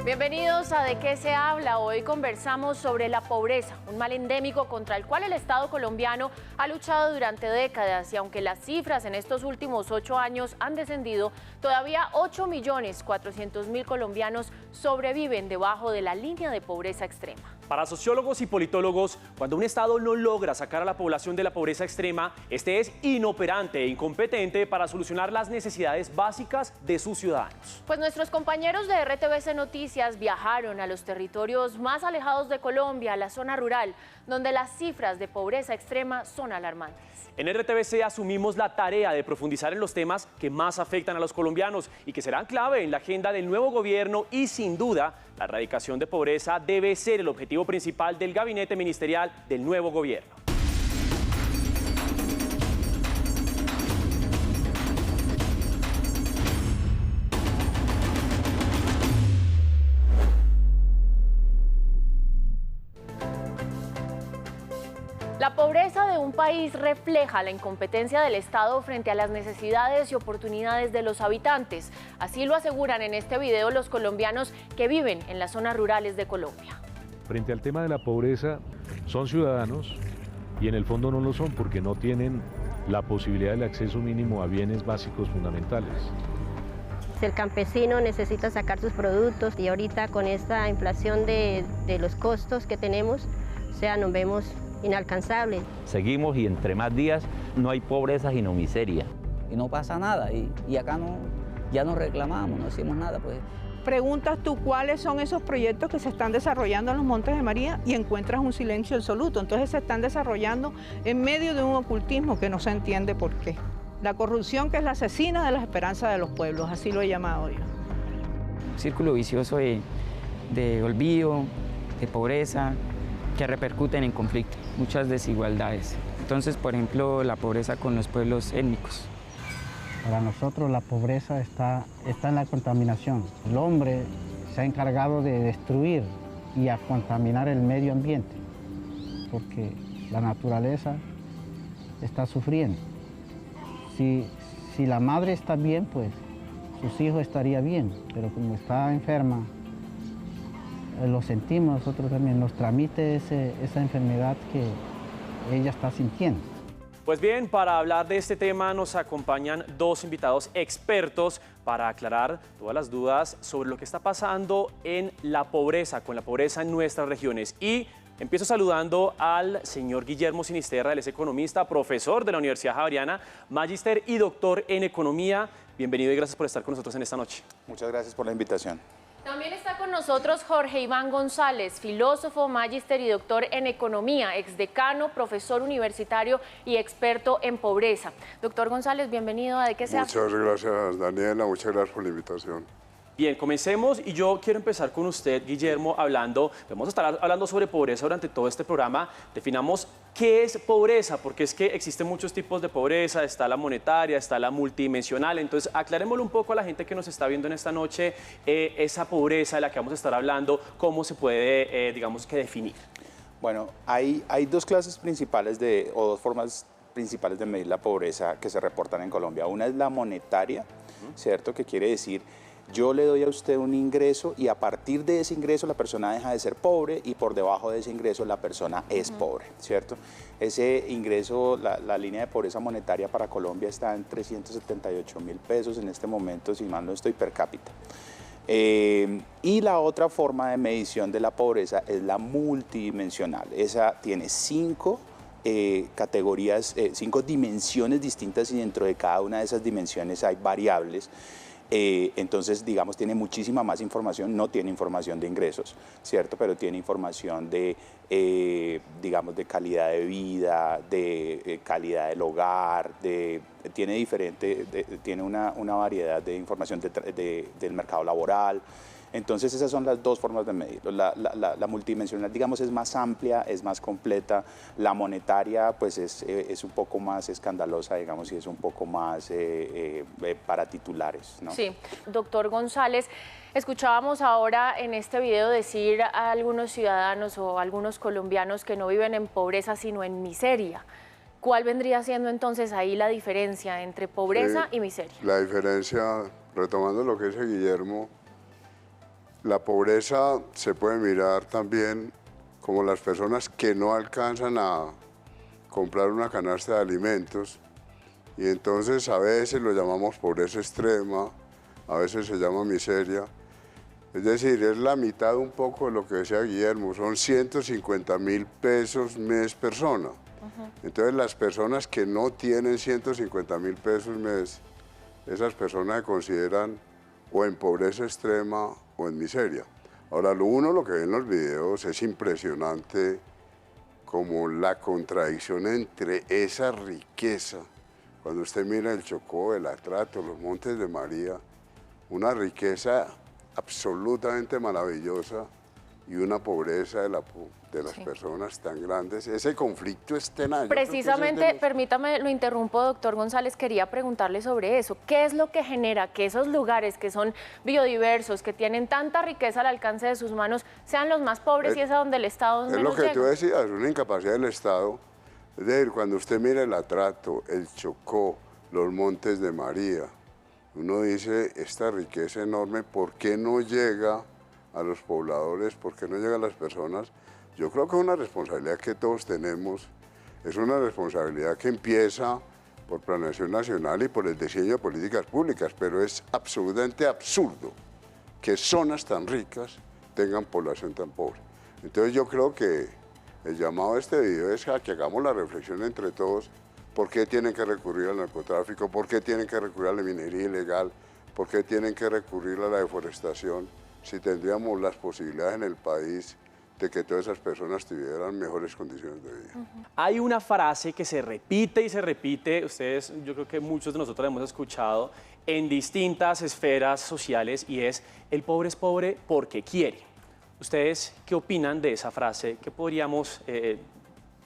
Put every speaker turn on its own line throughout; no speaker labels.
Bienvenidos a ¿De qué se habla? Hoy conversamos sobre la pobreza, un mal endémico contra el cual el Estado colombiano ha luchado durante décadas y aunque las cifras en estos últimos 8 años han descendido, todavía 8.400.000 colombianos sobreviven debajo de la línea de pobreza extrema.
Para sociólogos y politólogos, cuando un Estado no logra sacar a la población de la pobreza extrema, este es inoperante e incompetente para solucionar las necesidades básicas de sus ciudadanos.
Pues nuestros compañeros de RTVC Noticias viajaron a los territorios más alejados de Colombia, a la zona rural, donde las cifras de pobreza extrema son alarmantes.
En RTVC asumimos la tarea de profundizar en los temas que más afectan a los colombianos y que serán clave en la agenda del nuevo gobierno y, sin duda, la erradicación de pobreza debe ser el objetivo principal del gabinete ministerial del nuevo gobierno.
La pobreza de un país refleja la incompetencia del Estado frente a las necesidades y oportunidades de los habitantes. Así lo aseguran en este video los colombianos que viven en las zonas rurales de Colombia.
Frente al tema de la pobreza, son ciudadanos y en el fondo no lo son porque no tienen la posibilidad del acceso mínimo a bienes básicos fundamentales.
El campesino necesita sacar sus productos y ahorita con esta inflación de los costos que tenemos, o sea, nos vemos inalcanzables.
Seguimos y entre más días no hay pobreza sino miseria. Y no pasa nada y acá ya no reclamamos, no hacemos nada pues.
Preguntas tú cuáles son esos proyectos que se están desarrollando en los Montes de María y encuentras un silencio absoluto. Entonces se están desarrollando en medio de un ocultismo que no se entiende por qué. La corrupción que es la asesina de las esperanzas de los pueblos, así lo he llamado yo.
Un círculo vicioso de olvido, de pobreza, que repercuten en conflictos, muchas desigualdades. Entonces, por ejemplo, la pobreza con los pueblos étnicos.
Para nosotros la pobreza está en la contaminación. El hombre se ha encargado de destruir y a contaminar el medio ambiente, porque la naturaleza está sufriendo. Si la madre está bien, pues sus hijos estarían bien, pero como está enferma, lo sentimos nosotros también, nos transmite esa enfermedad que ella está sintiendo.
Pues bien, para hablar de este tema nos acompañan dos invitados expertos para aclarar todas las dudas sobre lo que está pasando en la pobreza, con la pobreza en nuestras regiones. Y empiezo saludando al señor Guillermo Sinisterra, él es economista, profesor de la Universidad Javeriana, magíster y doctor en economía. Bienvenido y gracias por estar con nosotros en esta noche.
Muchas gracias por la invitación.
También está con nosotros Jorge Iván González, filósofo, magíster y doctor en economía, exdecano, profesor universitario y experto en pobreza. Doctor González, bienvenido a ¿De qué se habla?
Muchas gracias, Daniela, muchas gracias por la invitación.
Bien, comencemos y yo quiero empezar con usted, Guillermo, vamos a estar hablando sobre pobreza durante todo este programa. Definamos qué es pobreza, porque es que existen muchos tipos de pobreza, está la monetaria, está la multidimensional, entonces aclarémosle un poco a la gente que nos está viendo en esta noche esa pobreza de la que vamos a estar hablando, cómo se puede, digamos que definir.
Bueno, hay dos clases principales o dos formas principales de medir la pobreza que se reportan en Colombia. Una es la monetaria, ¿cierto? Que quiere decir yo le doy a usted un ingreso y a partir de ese ingreso la persona deja de ser pobre y por debajo de ese ingreso la persona es pobre, ¿cierto? Ese ingreso, la línea de pobreza monetaria para Colombia está en 378.000 pesos en este momento, si mal no estoy, per cápita. Y la otra forma de medición de la pobreza es la multidimensional. Esa tiene 5 categorías, 5 dimensiones distintas y dentro de cada una de esas dimensiones hay variables. Entonces, digamos, tiene muchísima más información, no tiene información de ingresos, ¿cierto? Pero tiene información de, digamos, de calidad de vida, de calidad del hogar, tiene una variedad de información del mercado laboral. Entonces esas son las dos formas de medirlo. La multidimensional, digamos, es más amplia, es más completa. La monetaria, pues es un poco más escandalosa, digamos, y es un poco más para titulares, ¿no?
Sí, doctor González, escuchábamos ahora en este video decir a algunos ciudadanos o a algunos colombianos que no viven en pobreza, sino en miseria. ¿Cuál vendría siendo entonces ahí la diferencia entre pobreza y miseria?
La diferencia, retomando lo que dice Guillermo, La pobreza se puede mirar también como las personas que no alcanzan a comprar una canasta de alimentos y entonces a veces lo llamamos pobreza extrema, a veces se llama miseria. Es decir, es la mitad un poco de lo que decía Guillermo, son 150.000 pesos mes persona. Entonces las personas que no tienen 150.000 pesos mes, esas personas se consideran o en pobreza extrema o en miseria. Ahora, lo que ve en los videos es impresionante como la contradicción entre esa riqueza, cuando usted mira el Chocó, el Atrato, los Montes de María, una riqueza absolutamente maravillosa y una pobreza de las personas tan grandes. Ese conflicto es tenaz.
Precisamente, permítame, lo interrumpo, doctor González, quería preguntarle sobre eso. ¿Qué es lo que genera que esos lugares que son biodiversos, que tienen tanta riqueza al alcance de sus manos, sean los más pobres y es a donde el Estado menos llega?
Es lo que tú decías, es una incapacidad del Estado. Es decir, cuando usted mira el Atrato, el Chocó, los Montes de María, uno dice, esta riqueza enorme, ¿por qué no llega a los pobladores? ¿Por qué no llega a las personas? Yo creo que es una responsabilidad que todos tenemos, es una responsabilidad que empieza por planeación nacional y por el diseño de políticas públicas, pero es absolutamente absurdo que zonas tan ricas tengan población tan pobre. Entonces yo creo que el llamado a este video es a que hagamos la reflexión entre todos. ¿Por qué tienen que recurrir al narcotráfico? ¿Por qué tienen que recurrir a la minería ilegal? ¿Por qué tienen que recurrir a la deforestación? Si tendríamos las posibilidades en el país de que todas esas personas tuvieran mejores condiciones de vida.
Hay una frase que se repite y se repite, ustedes, yo creo que muchos de nosotros la hemos escuchado en distintas esferas sociales y es, el pobre es pobre porque quiere. ¿Ustedes qué opinan de esa frase? ¿Qué podríamos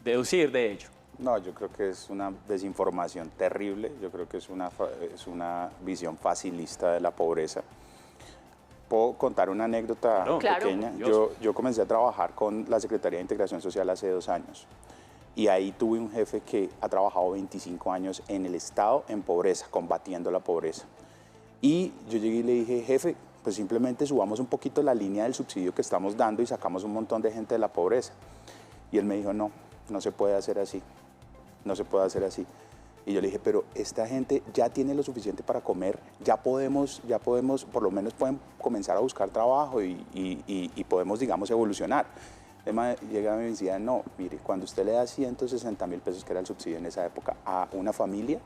deducir de ello?
No, yo creo que es una desinformación terrible, yo creo que es una visión facilista de la pobreza. ¿Puedo contar una anécdota pequeña? Yo comencé a trabajar con la Secretaría de Integración Social hace 2 años y ahí tuve un jefe que ha trabajado 25 años en el Estado en pobreza, combatiendo la pobreza. Y yo llegué y le dije, jefe, pues simplemente subamos un poquito la línea del subsidio que estamos dando y sacamos un montón de gente de la pobreza. Y él me dijo, no, no se puede hacer así, no se puede hacer así. Y yo le dije, pero esta gente ya tiene lo suficiente para comer, ya podemos, por lo menos pueden comenzar a buscar trabajo y podemos, digamos, evolucionar. Además, llegaba y me decía, no, mire, cuando usted le da 160.000 pesos, que era el subsidio en esa época, a una familia,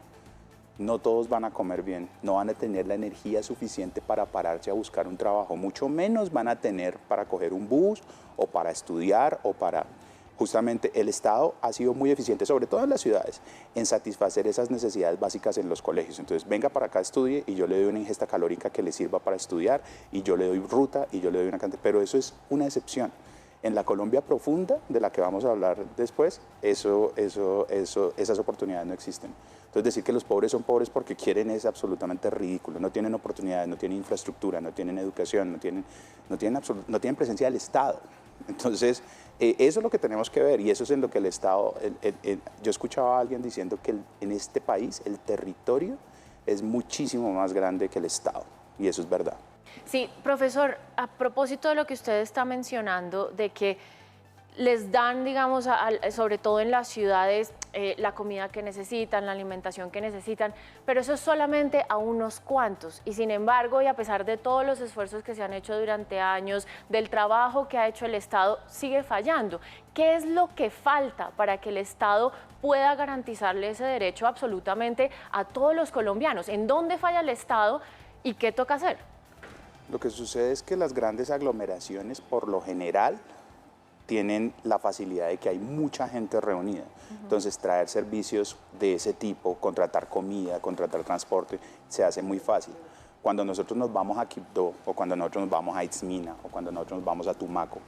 no todos van a comer bien, no van a tener la energía suficiente para pararse a buscar un trabajo, mucho menos van a tener para coger un bus o para estudiar o para... Justamente el Estado ha sido muy eficiente, sobre todo en las ciudades, en satisfacer esas necesidades básicas en los colegios. Entonces, venga para acá, estudie y yo le doy una ingesta calórica que le sirva para estudiar y yo le doy ruta y yo le doy una cantidad. Pero eso es una excepción. En la Colombia profunda, de la que vamos a hablar después, esas oportunidades no existen. Entonces, decir que los pobres son pobres porque quieren es absolutamente ridículo. No tienen oportunidades, no tienen infraestructura, no tienen educación, no tienen presencia del Estado. Entonces, eso es lo que tenemos que ver y eso es en lo que el Estado... yo escuchaba a alguien diciendo que en este país el territorio es muchísimo más grande que el Estado y eso es verdad.
Sí, profesor, a propósito de lo que usted está mencionando, de que les dan, digamos, sobre todo en las ciudades, la comida que necesitan, la alimentación que necesitan, pero eso es solamente a unos cuantos. Y sin embargo, y a pesar de todos los esfuerzos que se han hecho durante años, del trabajo que ha hecho el Estado, sigue fallando. ¿Qué es lo que falta para que el Estado pueda garantizarle ese derecho absolutamente a todos los colombianos? ¿En dónde falla el Estado y qué toca hacer?
Lo que sucede es que las grandes aglomeraciones, por lo general, tienen la facilidad de que hay mucha gente reunida. Entonces, traer servicios de ese tipo, contratar comida, contratar transporte, se hace muy fácil. Cuando nosotros nos vamos a Quibdó, o cuando nosotros nos vamos a Itzmina, o cuando nosotros nos vamos a Tumaco,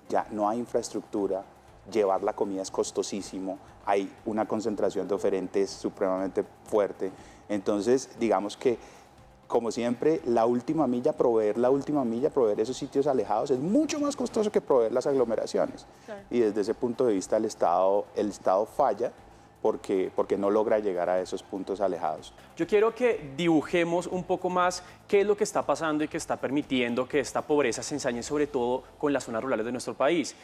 ya no hay infraestructura, llevar la comida es costosísimo, hay una concentración de oferentes supremamente fuerte. Entonces, digamos que como siempre, la última milla, proveer esos sitios alejados es mucho más costoso que proveer las aglomeraciones. Claro. Y desde ese punto de vista el Estado falla porque no logra llegar a esos puntos alejados.
Yo quiero que dibujemos un poco más qué es lo que está pasando y que está permitiendo que esta pobreza se ensañe sobre todo con las zonas rurales de nuestro país.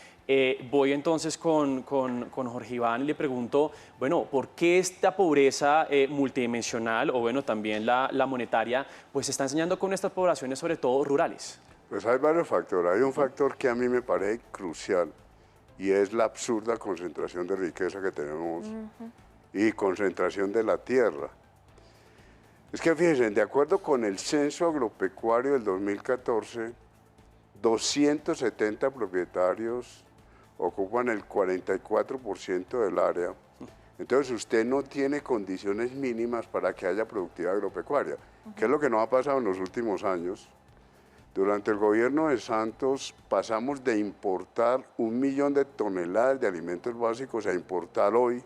Voy entonces con Jorge Iván y le pregunto, bueno, ¿por qué esta pobreza multidimensional o bueno, también la monetaria, pues se está ensañando con estas poblaciones, sobre todo rurales?
Pues hay varios factores. Hay un factor que a mí me parece crucial y es la absurda concentración de riqueza que tenemos y concentración de la tierra. Es que fíjense, de acuerdo con el censo agropecuario del 2014, 270 propietarios ocupan el 44% del área. Entonces usted no tiene condiciones mínimas para que haya productividad agropecuaria. ¿Qué es lo que nos ha pasado en los últimos años? Durante el gobierno de Santos pasamos de importar 1 millón de toneladas de alimentos básicos a importar hoy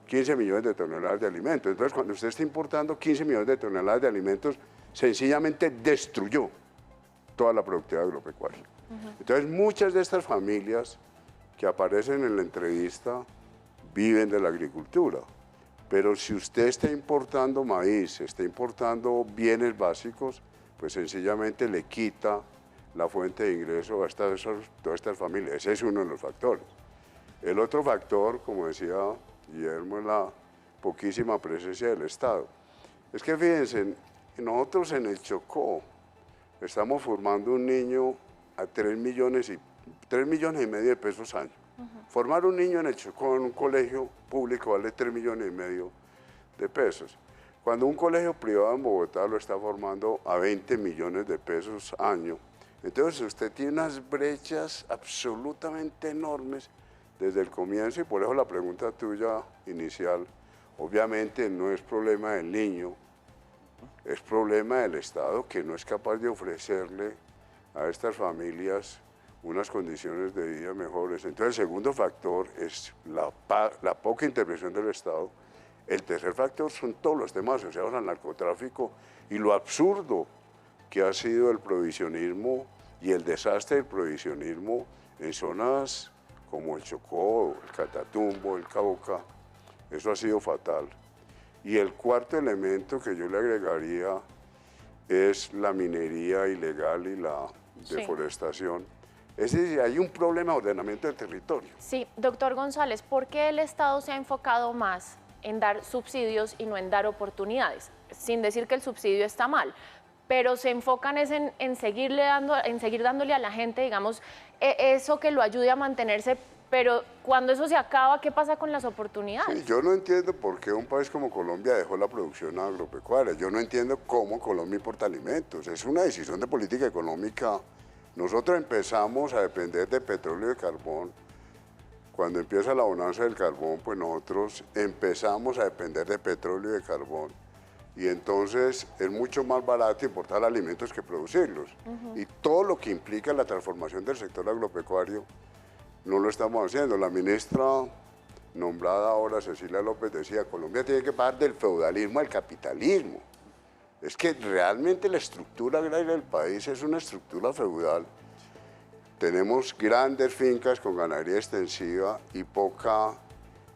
15 millones de toneladas de alimentos. Entonces, cuando usted está importando 15 millones de toneladas de alimentos, sencillamente destruyó toda la productividad agropecuaria. Entonces, muchas de estas familias que aparecen en la entrevista viven de la agricultura. Pero si usted está importando maíz, está importando bienes básicos, pues sencillamente le quita la fuente de ingreso a todas estas familias. Ese es uno de los factores. El otro factor, como decía Guillermo, es la poquísima presencia del Estado. Es que fíjense, nosotros en el Chocó estamos formando un niño a 3 millones y medio de pesos año. Formar un niño en el Chocó en un colegio público vale 3 millones y medio de pesos. Cuando un colegio privado en Bogotá lo está formando a 20 millones de pesos año, entonces usted tiene unas brechas absolutamente enormes desde el comienzo y por eso la pregunta tuya inicial, obviamente no es problema del niño, es problema del Estado que no es capaz de ofrecerle a estas familias unas condiciones de vida mejores. Entonces el segundo factor es la poca intervención del Estado. El tercer factor son todos los temas asociados al narcotráfico y lo absurdo que ha sido el prohibicionismo y el desastre del prohibicionismo en zonas como el Chocó, el Catatumbo, el Cauca. Eso ha sido fatal. Y el cuarto elemento que yo le agregaría es la minería ilegal y la deforestación. Es decir, hay un problema de ordenamiento del territorio.
Sí, doctor González, ¿por qué el Estado se ha enfocado más en dar subsidios y no en dar oportunidades? Sin decir que el subsidio está mal, pero se enfocan en seguir dándole a la gente, digamos, eso que lo ayude a mantenerse, pero cuando eso se acaba, ¿qué pasa con las oportunidades?
Sí, yo no entiendo por qué un país como Colombia dejó la producción agropecuaria. Yo no entiendo cómo Colombia importa alimentos. Es una decisión de política económica. Nosotros empezamos a depender de petróleo y de carbón. Cuando empieza la bonanza del carbón, pues nosotros empezamos a depender de petróleo y de carbón. Y entonces es mucho más barato importar alimentos que producirlos. Y todo lo que implica la transformación del sector agropecuario no lo estamos haciendo. La ministra nombrada ahora, Cecilia López, decía, Colombia tiene que pasar del feudalismo al capitalismo. Es que realmente la estructura agraria del país es una estructura feudal. Tenemos grandes fincas con ganadería extensiva y poca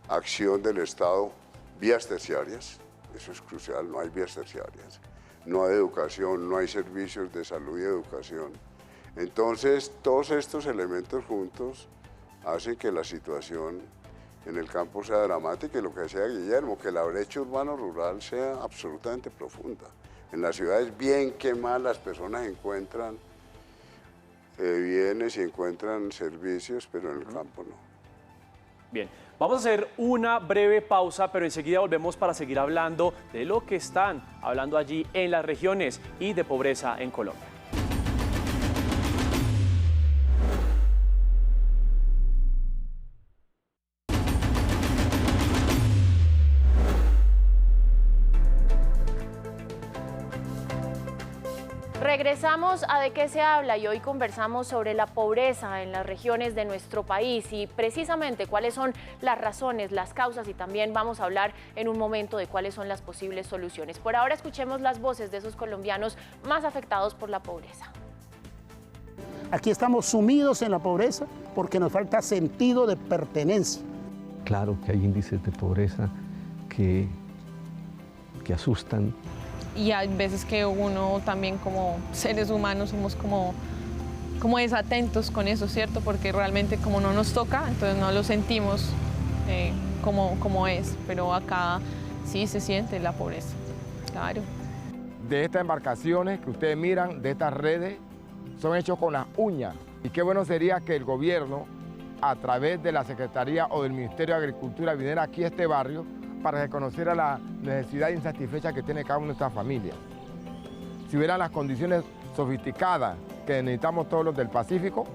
acción del Estado, vías terciarias. Eso es crucial, no hay vías terciarias. No hay educación, no hay servicios de salud y educación. Entonces, todos estos elementos juntos hacen que la situación en el campo sea dramática y lo que decía Guillermo, que la brecha urbano-rural sea absolutamente profunda. En las ciudades, bien que mal, las personas encuentran bienes y encuentran servicios, pero en el campo no.
Bien, vamos a hacer una breve pausa, pero enseguida volvemos para seguir hablando de lo que están hablando allí en las regiones y de pobreza en Colombia.
Regresamos a De qué se habla y hoy conversamos sobre la pobreza en las regiones de nuestro país y precisamente cuáles son las razones, las causas y también vamos a hablar en un momento de cuáles son las posibles soluciones. Por ahora escuchemos las voces de esos colombianos más afectados por la pobreza.
Aquí estamos sumidos en la pobreza porque nos falta sentido de pertenencia.
Claro que hay índices de pobreza que asustan.
Y hay veces que uno también como seres humanos somos como desatentos con eso, ¿cierto? Porque realmente como no nos toca, entonces no lo sentimos como es, pero acá sí se siente la pobreza, claro.
De estas embarcaciones que ustedes miran, de estas redes, son hechos con las uñas. Y qué bueno sería que el gobierno, a través de la Secretaría o del Ministerio de Agricultura, viniera aquí a este barrio para que conociera la necesidad insatisfecha que tiene cada una de estas familias. Si hubieran las condiciones sofisticadas que necesitamos todos los del Pacífico,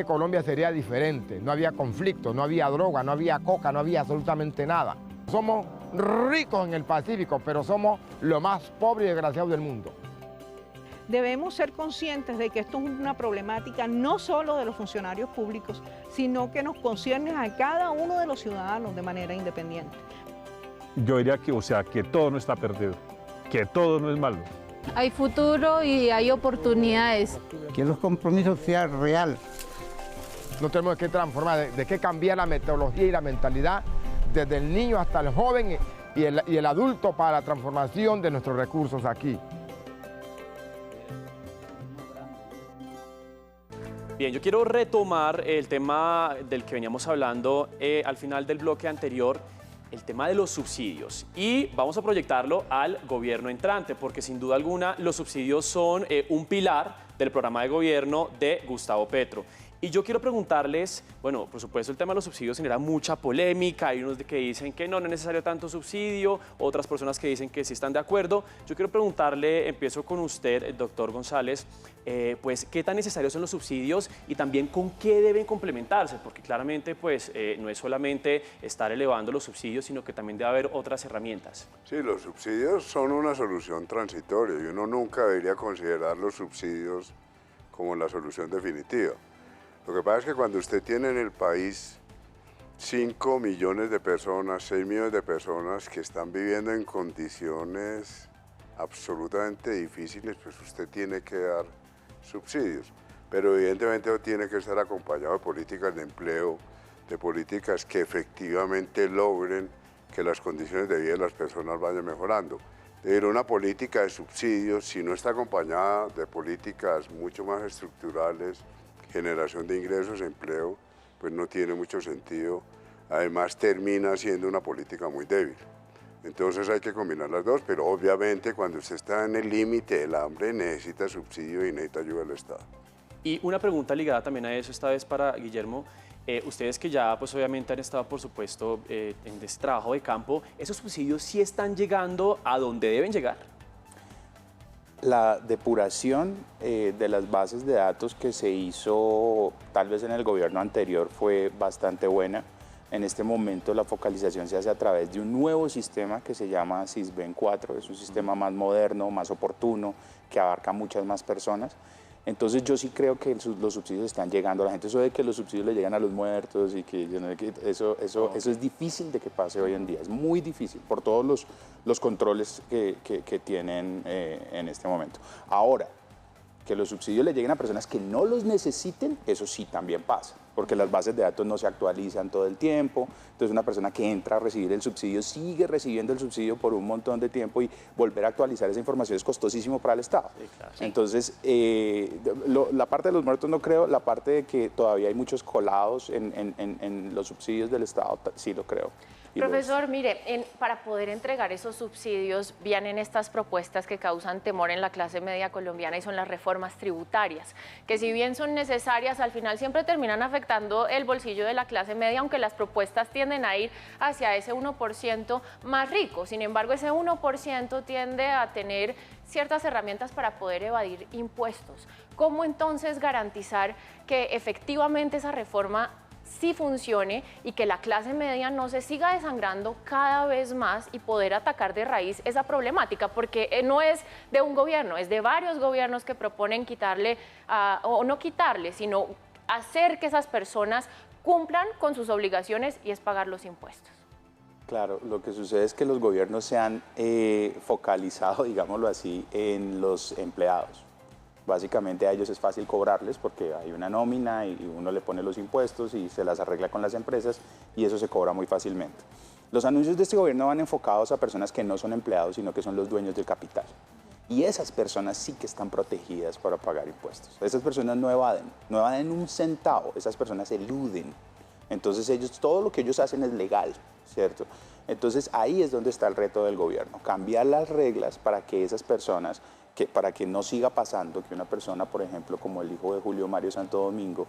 Colombia sería diferente. No había conflicto, no había droga, no había coca, no había absolutamente nada. Somos ricos en el Pacífico, pero somos lo más pobre y desgraciado del mundo.
Debemos ser conscientes de que esto es una problemática no solo de los funcionarios públicos, sino que nos concierne a cada uno de los ciudadanos de manera independiente.
Yo diría que todo no está perdido, que todo no es malo.
Hay futuro y hay oportunidades.
Que los compromisos sean reales.
No tenemos que transformar, de que cambiar la metodología y la mentalidad desde el niño hasta el joven y el adulto para la transformación de nuestros recursos aquí.
Bien, yo quiero retomar el tema del que veníamos hablando al final del bloque anterior, el tema de los subsidios. Y vamos a proyectarlo al gobierno entrante, porque sin duda alguna los subsidios son un pilar del programa de gobierno de Gustavo Petro. Y yo quiero preguntarles, bueno, por supuesto el tema de los subsidios genera mucha polémica, hay unos que dicen que no es necesario tanto subsidio, otras personas que dicen que sí están de acuerdo. Yo quiero preguntarle, empiezo con usted, el doctor González, pues qué tan necesarios son los subsidios y también con qué deben complementarse, porque claramente pues no es solamente estar elevando los subsidios, sino que también debe haber otras herramientas.
Sí, los subsidios son una solución transitoria y uno nunca debería considerar los subsidios como la solución definitiva. Lo que pasa es que cuando usted tiene en el país 5 millones de personas, 6 millones de personas que están viviendo en condiciones absolutamente difíciles, pues usted tiene que dar subsidios. Pero evidentemente tiene que estar acompañado de políticas de empleo, de políticas que efectivamente logren que las condiciones de vida de las personas vayan mejorando. Pero una política de subsidios, si no está acompañada de políticas mucho más estructurales, generación de ingresos, empleo, pues no tiene mucho sentido. Además termina siendo una política muy débil. Entonces hay que combinar las dos, pero obviamente cuando usted está en el límite del hambre necesita subsidio y necesita ayuda del Estado.
Y una pregunta ligada también a eso, esta vez para Guillermo. Ustedes que ya pues obviamente han estado por supuesto en este trabajo de campo, ¿esos subsidios sí están llegando a donde deben llegar?
La depuración de las bases de datos que se hizo tal vez en el gobierno anterior fue bastante buena. En este momento la focalización se hace a través de un nuevo sistema que se llama SISBEN 4, es un sistema más moderno, más oportuno, que abarca muchas más personas. Entonces yo sí creo que los subsidios están llegando a la gente. Eso de que los subsidios le llegan a los muertos y que eso es difícil de que pase hoy en día, es muy difícil por todos los controles que tienen en este momento. Ahora, que los subsidios le lleguen a personas que no los necesiten, eso sí también pasa, porque las bases de datos no se actualizan todo el tiempo, entonces una persona que entra a recibir el subsidio sigue recibiendo el subsidio por un montón de tiempo y volver a actualizar esa información es costosísimo para el Estado. Sí, claro. Entonces, la parte de los muertos no creo, la parte de que todavía hay muchos colados en los subsidios del Estado sí lo creo.
Profesor, mire, para poder entregar esos subsidios vienen estas propuestas que causan temor en la clase media colombiana y son las reformas tributarias, que si bien son necesarias, al final siempre terminan afectando el bolsillo de la clase media, aunque las propuestas tienden a ir hacia ese 1% más rico. Sin embargo, ese 1% tiende a tener ciertas herramientas para poder evadir impuestos. ¿Cómo entonces garantizar que efectivamente esa reforma sí funcione y que la clase media no se siga desangrando cada vez más y poder atacar de raíz esa problemática? Porque no es de un gobierno, es de varios gobiernos que proponen quitarle, o no quitarle, sino hacer que esas personas cumplan con sus obligaciones y es pagar los impuestos.
Claro, lo que sucede es que los gobiernos se han focalizado, digámoslo así, en los empleados. Básicamente a ellos es fácil cobrarles porque hay una nómina y uno le pone los impuestos y se las arregla con las empresas y eso se cobra muy fácilmente. Los anuncios de este gobierno van enfocados a personas que no son empleados, sino que son los dueños del capital. Y esas personas sí que están protegidas para pagar impuestos. Esas personas no evaden un centavo, esas personas eluden. Entonces ellos, todo lo que ellos hacen es legal, ¿cierto? Entonces ahí es donde está el reto del gobierno, cambiar las reglas para que esas personas, para que no siga pasando que una persona, por ejemplo, como el hijo de Julio Mario Santo Domingo,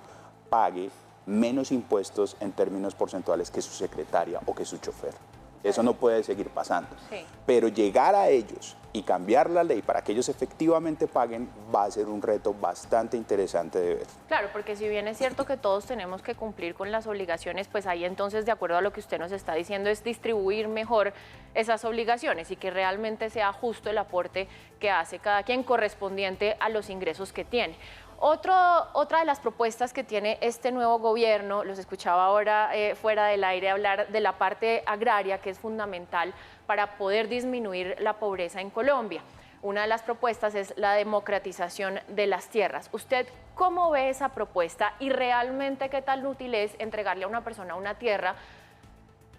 pague menos impuestos en términos porcentuales que su secretaria o que su chofer. Eso no puede seguir pasando. Sí. Pero llegar a ellos y cambiar la ley para que ellos efectivamente paguen va a ser un reto bastante interesante de ver.
Claro, porque si bien es cierto que todos tenemos que cumplir con las obligaciones, pues ahí entonces, de acuerdo a lo que usted nos está diciendo, es distribuir mejor esas obligaciones y que realmente sea justo el aporte que hace cada quien correspondiente a los ingresos que tiene. Otra de las propuestas que tiene este nuevo gobierno, los escuchaba ahora fuera del aire hablar de la parte agraria, que es fundamental para poder disminuir la pobreza en Colombia. Una de las propuestas es la democratización de las tierras. ¿Usted cómo ve esa propuesta y realmente qué tan útil es entregarle a una persona una tierra?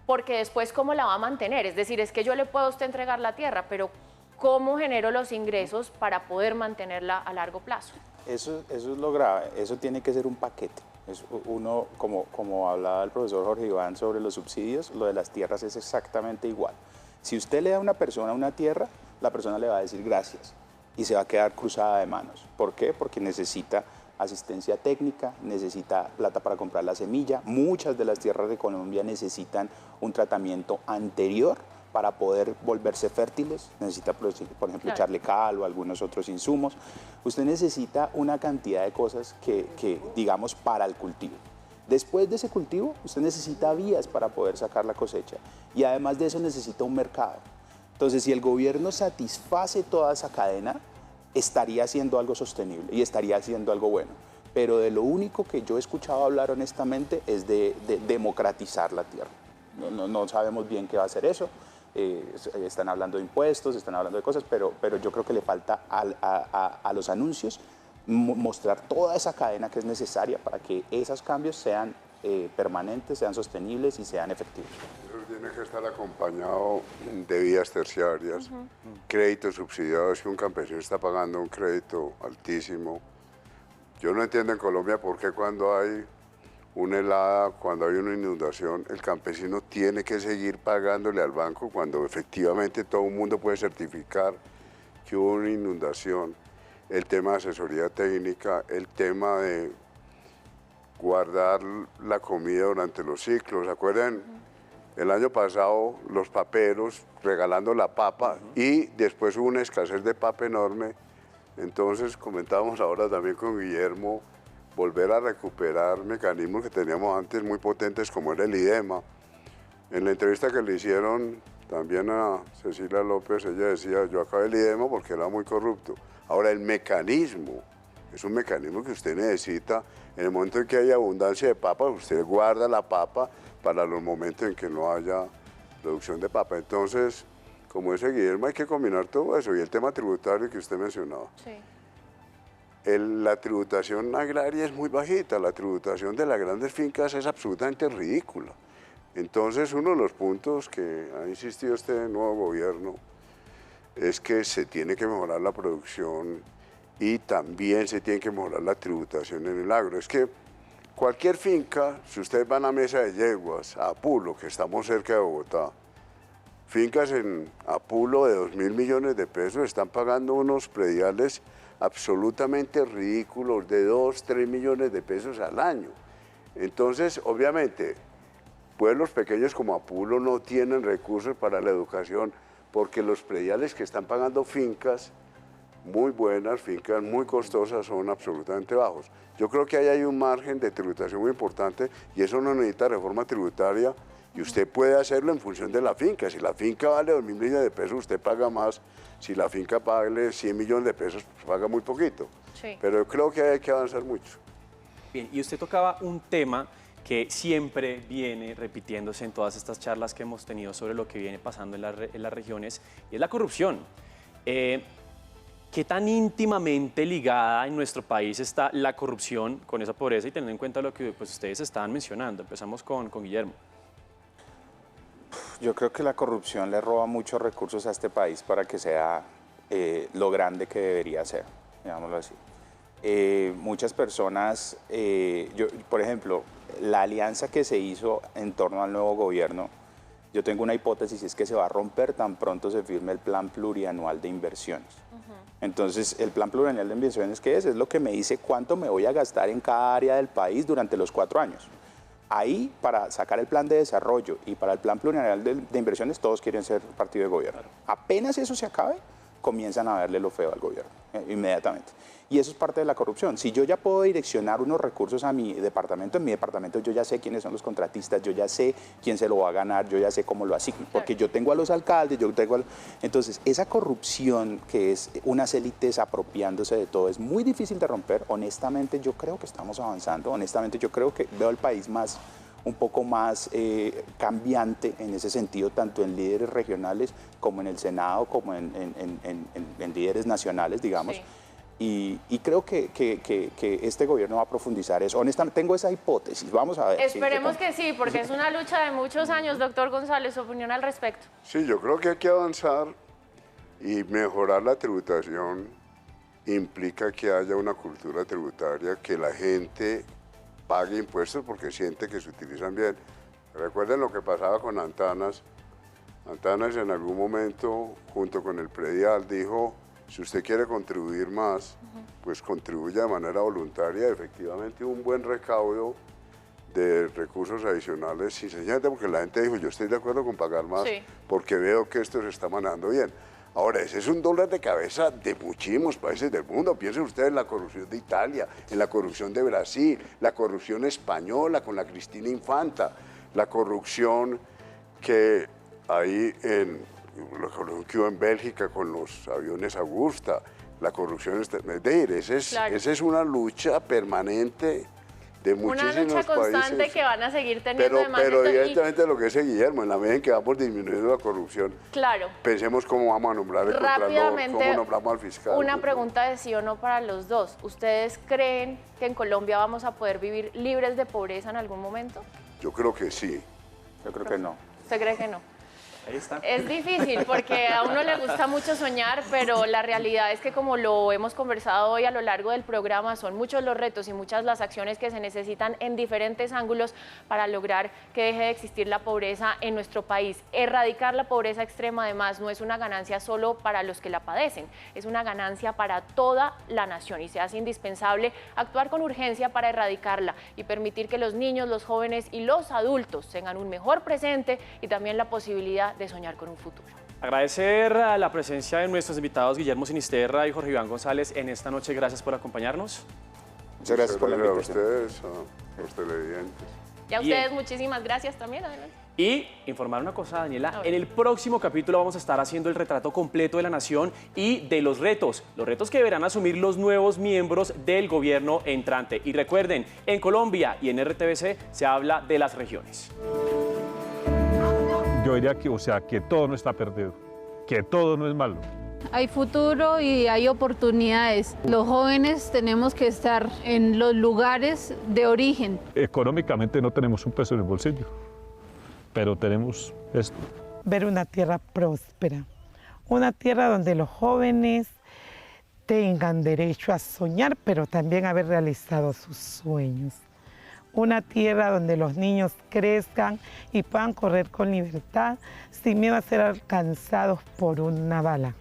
Porque después, ¿cómo la va a mantener? Es decir, es que yo le puedo a usted entregar la tierra, pero ¿cómo genero los ingresos para poder mantenerla a largo plazo?
Eso es lo grave, eso tiene que ser un paquete. Uno, como hablaba el profesor Jorge Iván sobre los subsidios, lo de las tierras es exactamente igual. Si usted le da a una persona una tierra, la persona le va a decir gracias y se va a quedar cruzada de manos. ¿Por qué? Porque necesita asistencia técnica, necesita plata para comprar la semilla. Muchas de las tierras de Colombia necesitan un tratamiento anterior para poder volverse fértiles, necesita, por ejemplo, echarle cal o algunos otros insumos. Usted necesita una cantidad de cosas que digamos, para el cultivo. Después de ese cultivo, usted necesita vías para poder sacar la cosecha y además de eso necesita un mercado. Entonces, si el gobierno satisface toda esa cadena, estaría haciendo algo sostenible y estaría haciendo algo bueno. Pero de lo único que yo he escuchado hablar honestamente es de democratizar la tierra. No sabemos bien qué va a hacer eso. Están hablando de impuestos, están hablando de cosas, pero yo creo que le falta a los anuncios mostrar toda esa cadena que es necesaria para que esos cambios sean permanentes, sean sostenibles y sean efectivos.
Eso tiene que estar acompañado de vías terciarias, créditos subsidiados, que un campesino está pagando un crédito altísimo. Yo no entiendo en Colombia por qué cuando hay una helada, cuando hay una inundación, el campesino tiene que seguir pagándole al banco cuando efectivamente todo el mundo puede certificar que hubo una inundación. El tema de asesoría técnica, el tema de guardar la comida durante los ciclos. ¿Se acuerdan? El año pasado los paperos regalando la papa y después hubo una escasez de papa enorme. Entonces comentábamos ahora también con Guillermo volver a recuperar mecanismos que teníamos antes muy potentes como era el IDEMA. En la entrevista que le hicieron también a Cecilia López, ella decía, yo acabé el IDEMA porque era muy corrupto. Ahora el mecanismo es un mecanismo que usted necesita en el momento en que haya abundancia de papa, usted guarda la papa para los momentos en que no haya producción de papa. Entonces, como dice Guillermo, hay que combinar todo eso y el tema tributario que usted mencionaba. Sí. La tributación agraria es muy bajita, la tributación de las grandes fincas es absolutamente ridícula. Entonces, uno de los puntos que ha insistido este nuevo gobierno es que se tiene que mejorar la producción y también se tiene que mejorar la tributación en el agro. Es que cualquier finca, si ustedes van a Mesa de Yeguas, a Apulo, que estamos cerca de Bogotá, fincas en Apulo de 2.000 millones de pesos están pagando unos prediales absolutamente ridículos de 2, 3 millones de pesos al año. Entonces, obviamente, pueblos pequeños como Apulo no tienen recursos para la educación porque los prediales que están pagando fincas muy buenas, fincas muy costosas, son absolutamente bajos. Yo creo que ahí hay un margen de tributación muy importante y eso no necesita reforma tributaria y usted puede hacerlo en función de la finca. Si la finca vale 2.000 millones de pesos, usted paga más. Si la finca vale 100 millones de pesos, pues paga muy poquito. Sí. Pero yo creo que hay que avanzar mucho.
Bien, y usted tocaba un tema que siempre viene repitiéndose en todas estas charlas que hemos tenido sobre lo que viene pasando en las regiones, y es la corrupción. ¿Qué tan íntimamente ligada en nuestro país está la corrupción con esa pobreza y teniendo en cuenta lo que pues, ustedes estaban mencionando? Empezamos con Guillermo.
Yo creo que la corrupción le roba muchos recursos a este país para que sea lo grande que debería ser, digámoslo así. Muchas personas, por ejemplo, la alianza que se hizo en torno al nuevo gobierno, yo tengo una hipótesis, es que se va a romper tan pronto se firme el plan plurianual de inversiones. Entonces, el plan plurianual de inversiones, ¿qué es? Es lo que me dice cuánto me voy a gastar en cada área del país durante los 4 años. Ahí, para sacar el plan de desarrollo y para el plan plurianual de inversiones, todos quieren ser partido de gobierno. Apenas eso se acabe, comienzan a verle lo feo al gobierno, inmediatamente. Y eso es parte de la corrupción. Si yo ya puedo direccionar unos recursos a mi departamento, en mi departamento yo ya sé quiénes son los contratistas, yo ya sé quién se lo va a ganar, yo ya sé cómo lo asigno, porque yo tengo a los alcaldes, yo tengo Entonces, esa corrupción que es unas élites apropiándose de todo es muy difícil de romper. Honestamente, yo creo que estamos avanzando. Honestamente, yo creo que veo al país un poco más cambiante en ese sentido, tanto en líderes regionales como en el Senado, como en líderes nacionales, digamos. Sí. Y creo que este gobierno va a profundizar eso. Honestamente, tengo esa hipótesis. Vamos a ver.
Esperemos que sí, porque es una lucha de muchos años. Doctor González, ¿su opinión al respecto?
Sí, yo creo que hay que avanzar y mejorar la tributación implica que haya una cultura tributaria, que la gente pague impuestos porque siente que se utilizan bien. Recuerden lo que pasaba con Antanas. Antanas en algún momento, junto con el predial, dijo: si usted quiere contribuir más, pues contribuya de manera voluntaria. Efectivamente, un buen recaudo de recursos adicionales, sencillamente porque la gente dijo: yo estoy de acuerdo con pagar más, sí, porque veo que esto se está manejando bien. Ahora, ese es un dolor de cabeza de muchísimos países del mundo. Piensen ustedes en la corrupción de Italia, en la corrupción de Brasil, la corrupción española con la Cristina Infanta, la corrupción que hay la corrupción que hubo en Bélgica con los aviones Augusta, la corrupción, es decir, esa es una lucha permanente de muchísimos países.
Una lucha constante países, que van a seguir teniendo
pero evidentemente lo que dice Guillermo, en la medida en que vamos disminuyendo la corrupción,
claro,
pensemos cómo vamos a nombrar el Contralor, cómo nombramos al fiscal.
Una pregunta de sí o no para los dos. ¿Ustedes creen que en Colombia vamos a poder vivir libres de pobreza en algún momento?
Yo creo que sí.
Yo creo que no.
¿Usted cree que no?
Ahí está.
Es difícil porque a uno le gusta mucho soñar, pero la realidad es que, como lo hemos conversado hoy a lo largo del programa, son muchos los retos y muchas las acciones que se necesitan en diferentes ángulos para lograr que deje de existir la pobreza en nuestro país. Erradicar la pobreza extrema, además, no es una ganancia solo para los que la padecen, es una ganancia para toda la nación, y se hace indispensable actuar con urgencia para erradicarla y permitir que los niños, los jóvenes y los adultos tengan un mejor presente y también la posibilidad de soñar con un futuro.
Agradecer a la presencia de nuestros invitados Guillermo Sinisterra y Jorge Iván González en esta noche. Gracias por acompañarnos.
Muchas gracias por la invitación.
A ustedes, a los televidentes.
Y a ustedes muchísimas gracias también. Adelante.
Y informar una cosa, Daniela, en el próximo capítulo vamos a estar haciendo el retrato completo de la nación y de los retos que deberán asumir los nuevos miembros del gobierno entrante. Y recuerden, en Colombia y en RTBC se habla de las regiones.
Yo diría que todo no está perdido, que todo no es malo.
Hay futuro y hay oportunidades. Los jóvenes tenemos que estar en los lugares de origen.
Económicamente no tenemos un peso en el bolsillo, pero tenemos esto.
Ver una tierra próspera, una tierra donde los jóvenes tengan derecho a soñar, pero también a haber realizado sus sueños. Una tierra donde los niños crezcan y puedan correr con libertad sin miedo a ser alcanzados por una bala.